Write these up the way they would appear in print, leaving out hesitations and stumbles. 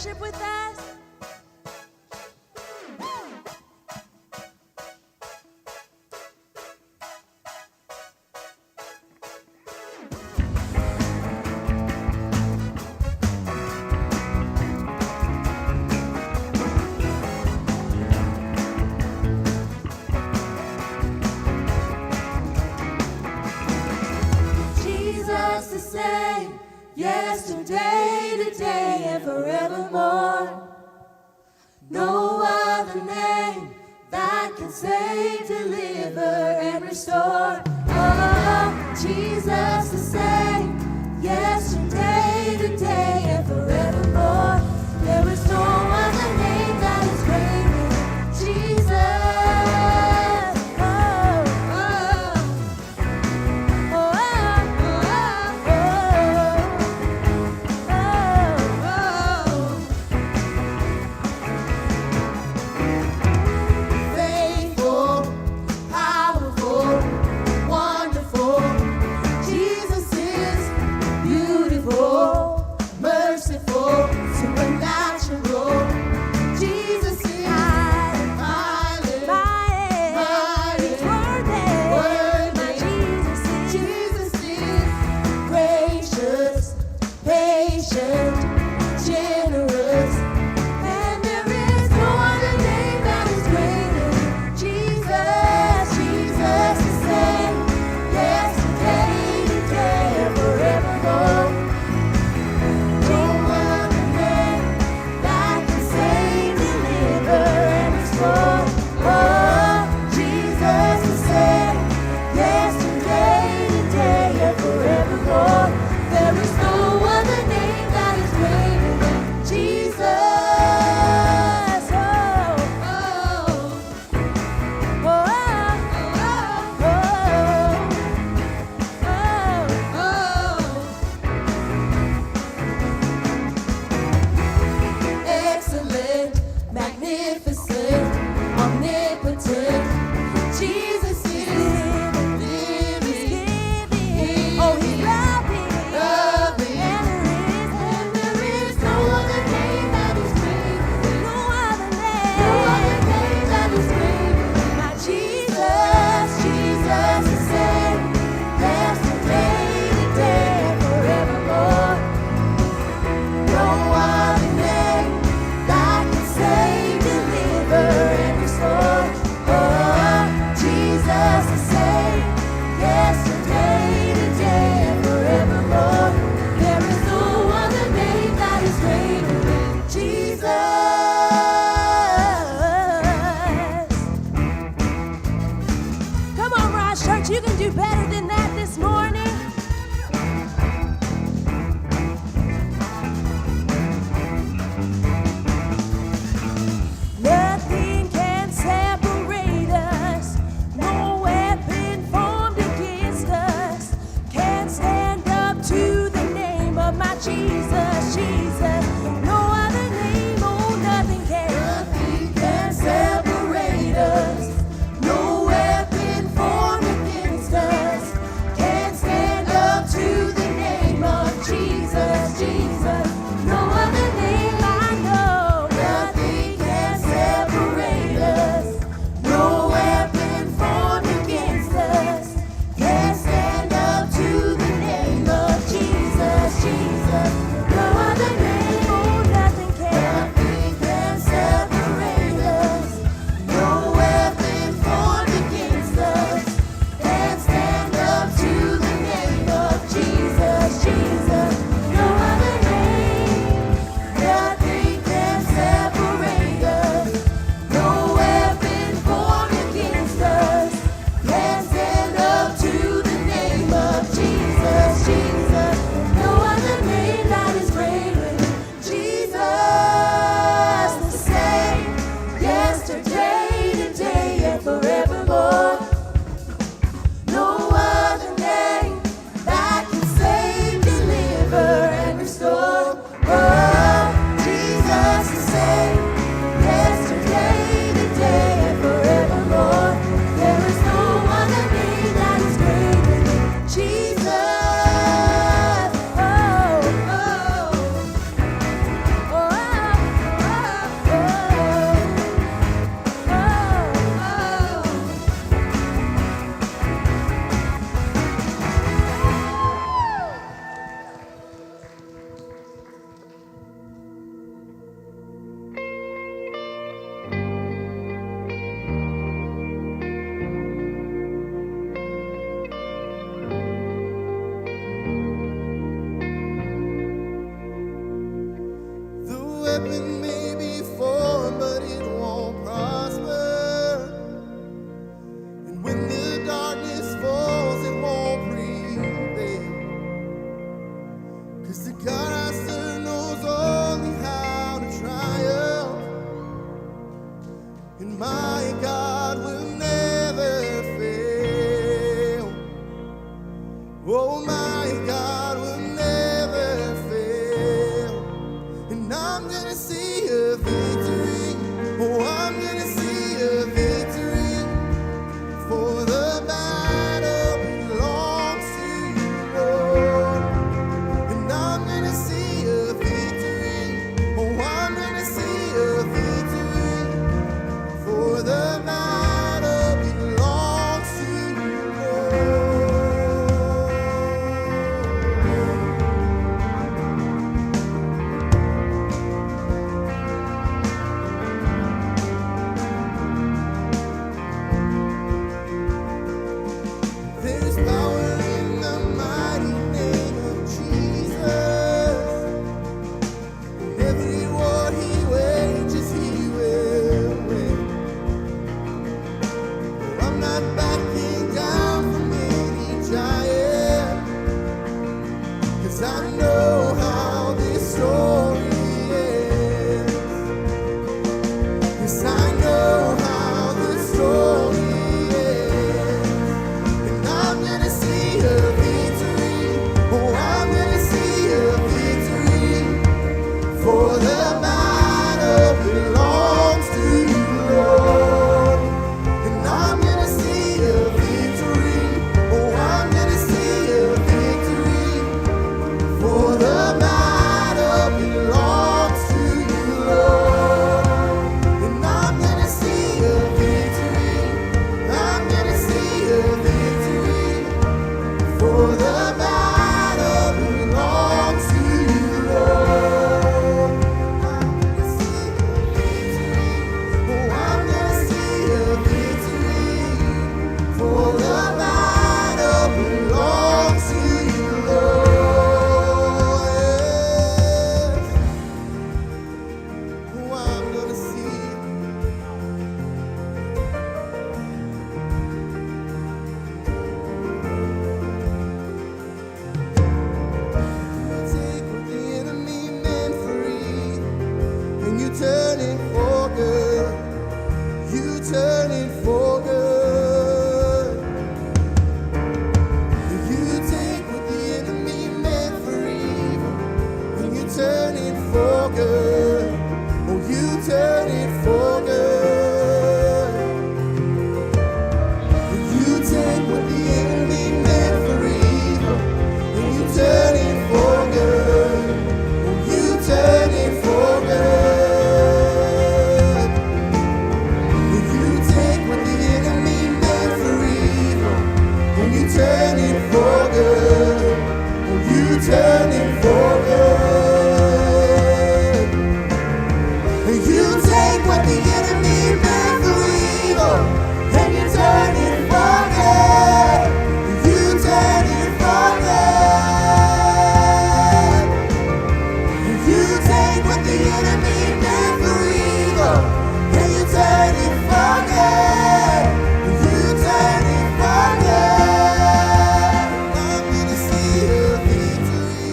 worship with us? Jesus the same, yesterday, today, and forevermore. No other name that can save, deliver, and restore. Oh, Jesus the same, yesterday, today, and forevermore. There is no other name that is greater. Jesus. Faithful, powerful, wonderful. Jesus is weapon may be formed, but it won't prosper. And when the darkness falls, it won't prevail. 'Cause the God I serve knows only how to triumph. And my God will never fail. Oh, my God will never fail. And I'm gonna see a victory. Oh, I'm gonna see a victory. For the battle belongs to you, Lord. And I'm gonna see a victory. Oh, I'm gonna see a victory. For the battle belongs to you, Lord. There's power in the mighty name of Jesus. Every war he wages, he will win. I'm not backing down from any giant, 'cause I know how this story ends. 'Cause I know how the story ends. And I'm gonna see a victory. Oh, I'm gonna see a victory. For the battle belongs to you, Lord. And I'm gonna see a victory. Oh, I'm gonna see a victory. For the battle belongs to you, Lord. And I'm gonna see a victory. I'm gonna see a victory. For the battle belongs to you, Lord. I'm gonna see a victory. Oh, I'm gonna see a victory. For the battle belongs to you, Lord. Yes. Oh, I'm gonna see. Take what the enemy meant for evil, and you turn it for good. You turn it for good. You take what the enemy meant for evil, and you turn it for good. Oh, you turn it for good. You take what the enemy meant for evil, and you turn it for good. Oh, you turn it for good. You take what the enemy meant for evil, and you turn it for good. Oh, you turn it for good. You take what the enemy meant for evil, and you turn it for good. You turn it for good. You take what the enemy meant for evil, and you turn it for good. You turn it for good. I'm gonna see a victory.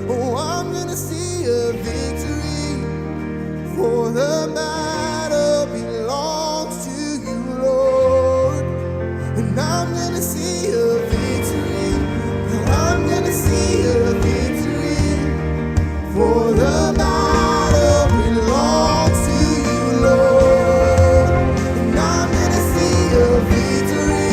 Oh, I'm gonna see a victory. For the battle belongs to you, Lord. And I'm gonna see a victory. I'm gonna see a victory. For the battle belongs to you, Lord. And I'm gonna see a victory.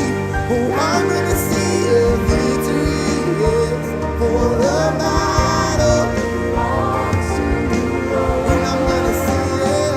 Oh, I'm gonna see a victory. Yes. For the battle belongs to you, Lord. And I'm gonna see it.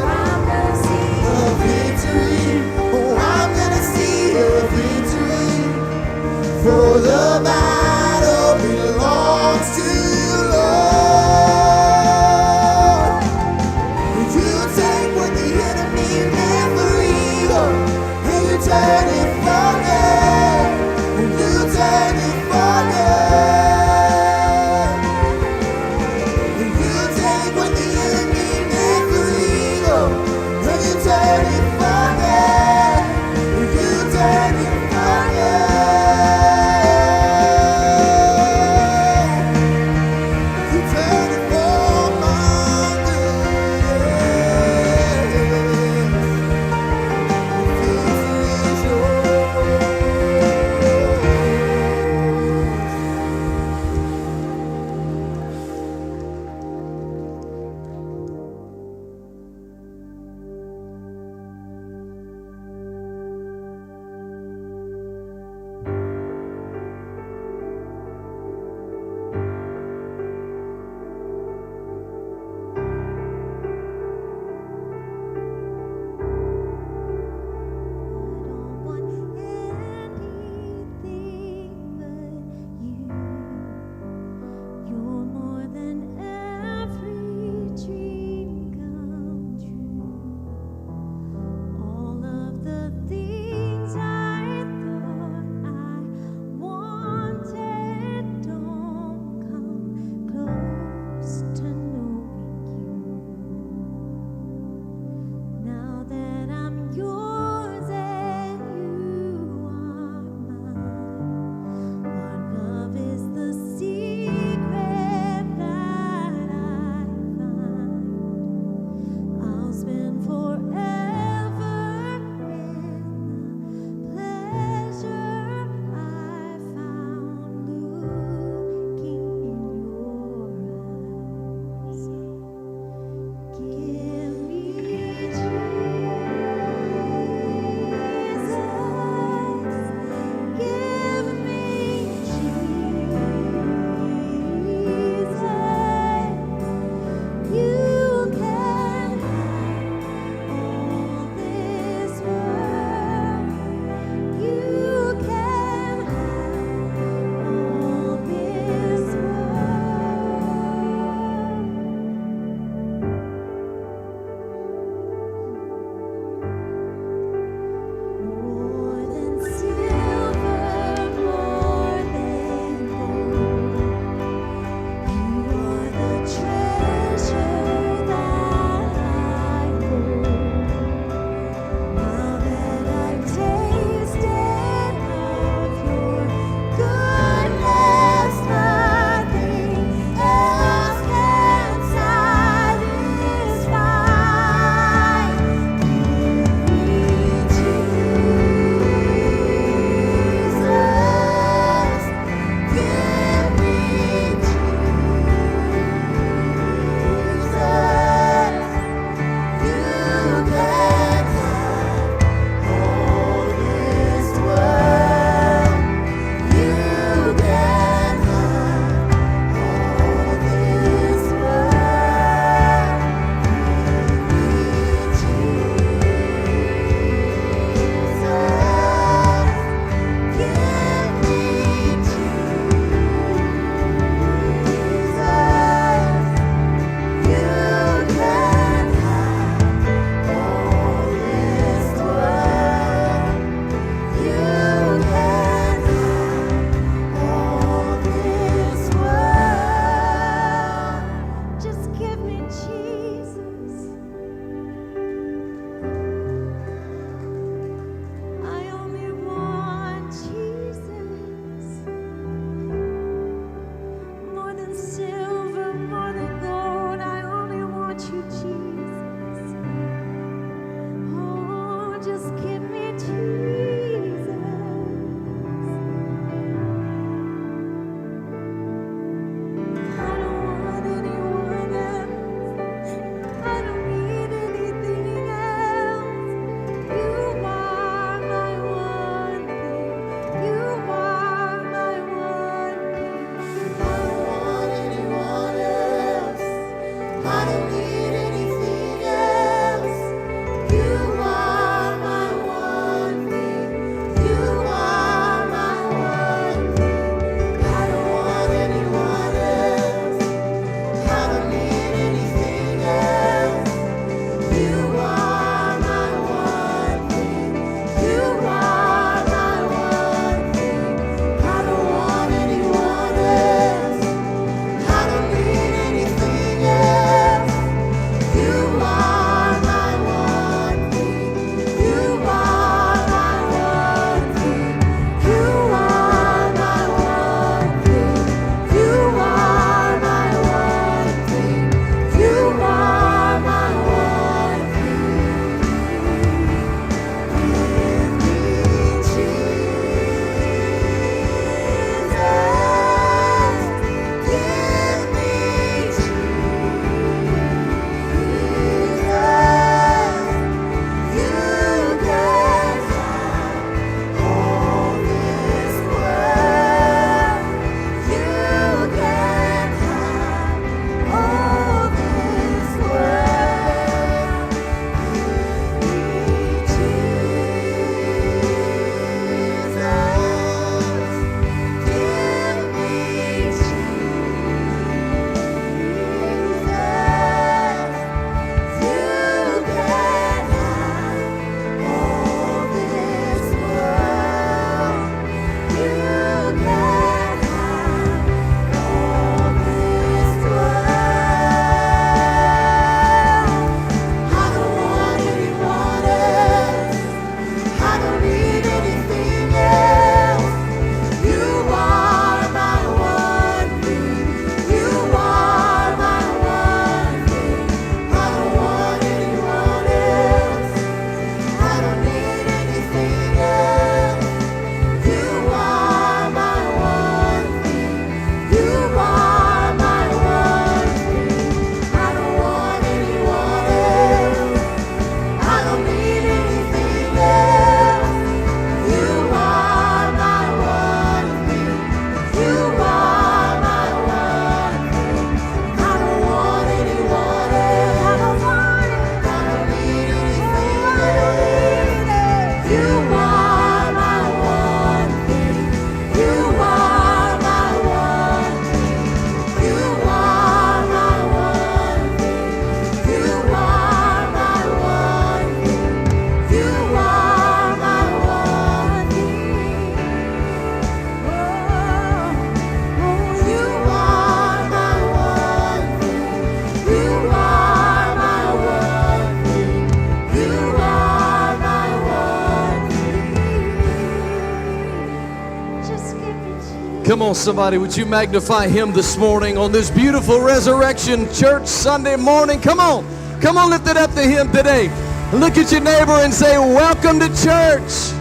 Come on, somebody, would you magnify him this morning on this beautiful Resurrection Church Sunday morning? Come on, lift it up to him today. Look at your neighbor and say, welcome to church.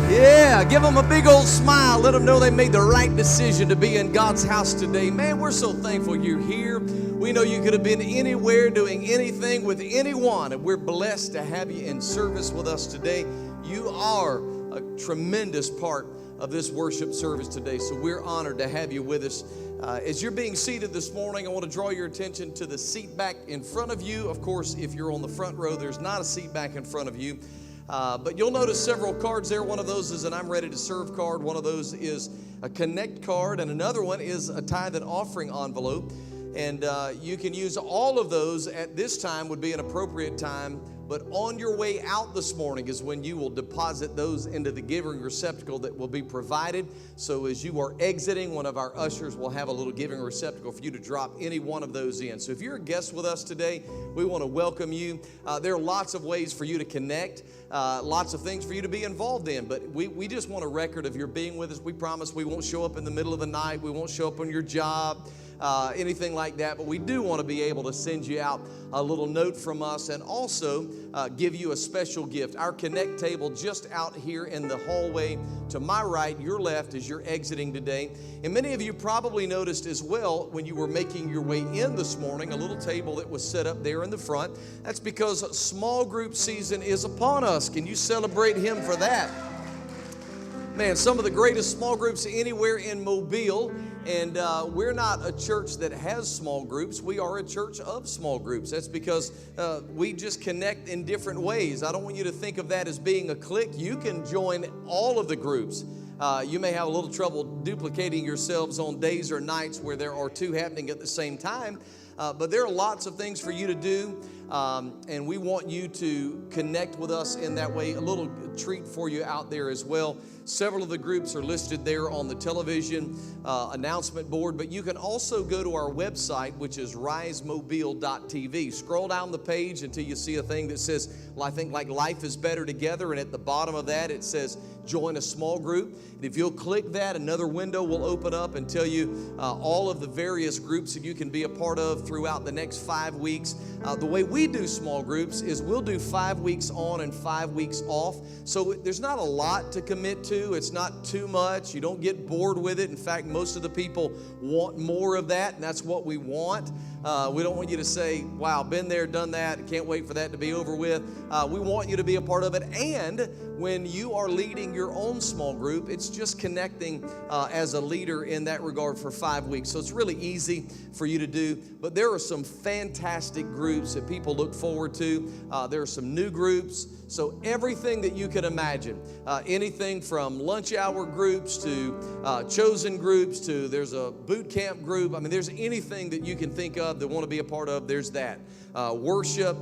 Yeah, give them a big old smile. Let them know they made the right decision to be in God's house today. Man, we're so thankful you're here. We know you could have been anywhere doing anything with anyone, and we're blessed to have you in service with us today. You are a tremendous part of this worship service today, so we're honored to have you with us. As you're being seated this morning, I want to draw your attention to the seat back in front of you. Of course, if you're on the front row, there's not a seat back in front of you. But you'll notice several cards there. One of those is an I'm Ready to Serve card. One of those is a Connect card. And another one is a tithe and offering envelope. And you can use all of those at this time would be an appropriate time. But on your way out this morning is when you will deposit those into the giving receptacle that will be provided. So as you are exiting, one of our ushers will have a little giving receptacle for you to drop any one of those in. So if you're a guest with us today, we want to welcome you. There are lots of ways for you to connect, lots of things for you to be involved in. But we just want a record of your being with us. We promise we won't show up in the middle of the night. We won't show up on your job. Anything like that, but we do want to be able to send you out a little note from us and also give you a special gift. Our Connect table just out here in the hallway to my right, your left as you're exiting today. And many of you probably noticed as well when you were making your way in this morning, a little table that was set up there in the front. That's because small group season is upon us. Can you celebrate him for that? Man, some of the greatest small groups anywhere in Mobile. And we're not a church that has small groups. We are a church of small groups. That's because we just connect in different ways. I don't want you to think of that as being a clique. You can join all of the groups. You may have a little trouble duplicating yourselves on days or nights where there are two happening at the same time. But there are lots of things for you to do. And we want you to connect with us in that way. A little treat for you out there as well. Several of the groups are listed there on the television announcement board, but you can also go to our website, which is risemobile.tv. Scroll down the page until you see a thing that says, I think like Life is Better Together, and at the bottom of that it says join a small group. And if you'll click that, another window will open up and tell you all of the various groups that you can be a part of throughout the next 5 weeks. The way we do small groups is we'll do 5 weeks on and 5 weeks off. So there's not a lot to commit to. It's not too much. You don't get bored with it. In fact, most of the people want more of that, and that's what we want. We don't want you to say, wow, been there, done that, can't wait for that to be over with. We want you to be a part of it. And when you are leading your own small group, it's just connecting as a leader in that regard for 5 weeks. So it's really easy for you to do. But there are some fantastic groups that people look forward to. There are some new groups. So everything that you can imagine, anything from lunch hour groups to chosen groups to there's a boot camp group. I mean, there's anything that you can think of that want to be a part of, there's that. Worship.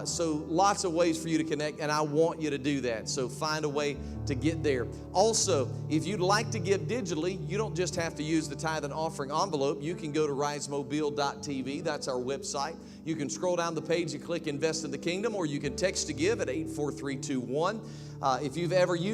So lots of ways for you to connect, and I want you to do that. So find a way to get there. Also, if you'd like to give digitally, you don't just have to use the tithe and offering envelope. You can go to risemobile.tv. That's our website. You can scroll down the page and click Invest in the Kingdom, or you can text to give at 84321. If you've ever used